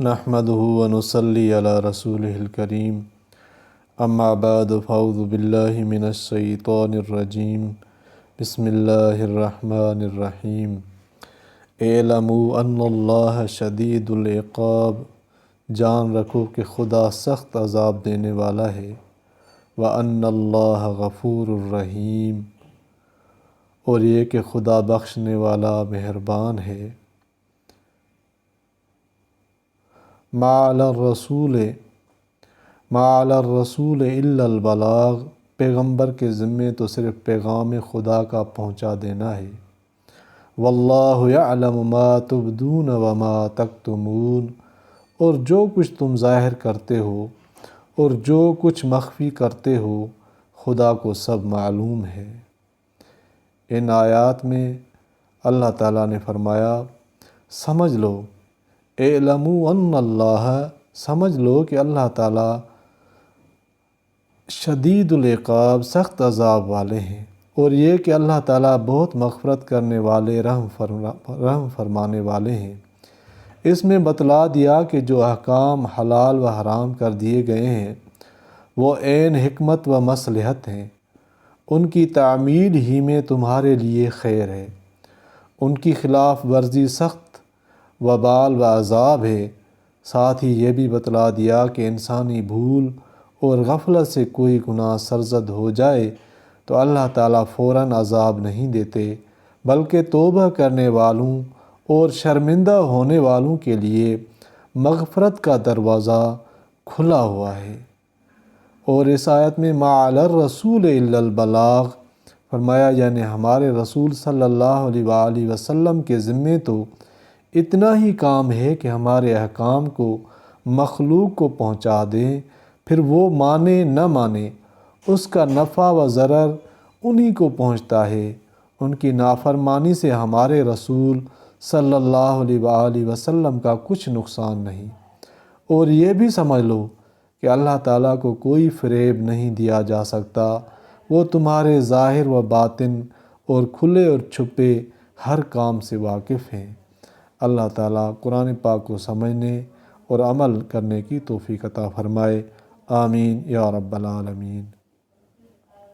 نحمده ونصلي على رسوله الكريم اما بعد فاعوذ باللہ من الشیطان الرجیم بسم اللہ الرحمن الرحیم اعلموا ان اللہ شدید العقاب، جان رکھو کہ خدا سخت عذاب دینے والا ہے، وَأَنَّ اللَّهَ غَفُورٌ الرحیم، اور یہ کہ خدا بخشنے والا مہربان ہے۔ ما علی الرسول الا البلاغ، پیغمبر کے ذمے تو صرف پیغام خدا کا پہنچا دینا ہے۔ واللہ یعلم ما تبدون وما تکتمون، اور جو کچھ تم ظاہر کرتے ہو اور جو کچھ مخفی کرتے ہو خدا کو سب معلوم ہے۔ ان آیات میں اللہ تعالیٰ نے فرمایا سمجھ لو، اعلموا ان اللہ، سمجھ لو کہ اللہ تعالیٰ شدید العقاب، سخت عذاب والے ہیں، اور یہ کہ اللہ تعالیٰ بہت مغفرت کرنے والے، رحم فرمانے والے ہیں۔ اس میں بتلا دیا کہ جو احکام حلال و حرام کر دیے گئے ہیں وہ عین حکمت و مصلحت ہیں، ان کی تعمیل ہی میں تمہارے لیے خیر ہے، ان کی خلاف ورزی سخت وبال و عذاب ہے۔ ساتھ ہی یہ بھی بتلا دیا کہ انسانی بھول اور غفلت سے کوئی گناہ سرزد ہو جائے تو اللہ تعالیٰ فوراً عذاب نہیں دیتے، بلکہ توبہ کرنے والوں اور شرمندہ ہونے والوں کے لیے مغفرت کا دروازہ کھلا ہوا ہے۔ اور اس آیت میں ما علی الرسول الا البلاغ فرمایا، یعنی ہمارے رسول صلی اللہ علیہ وآلہ وسلم کے ذمے تو اتنا ہی کام ہے کہ ہمارے احکام کو مخلوق کو پہنچا دیں، پھر وہ مانے نہ مانے اس کا نفع و ضرر انہی کو پہنچتا ہے، ان کی نافرمانی سے ہمارے رسول صلی اللہ علیہ وآلہ وسلم کا کچھ نقصان نہیں۔ اور یہ بھی سمجھ لو کہ اللہ تعالیٰ کو کوئی فریب نہیں دیا جا سکتا، وہ تمہارے ظاہر و باطن اور کھلے اور چھپے ہر کام سے واقف ہیں۔ اللہ تعالیٰ قرآن پاک کو سمجھنے اور عمل کرنے کی توفیق عطا فرمائے، آمین یا رب العالمین۔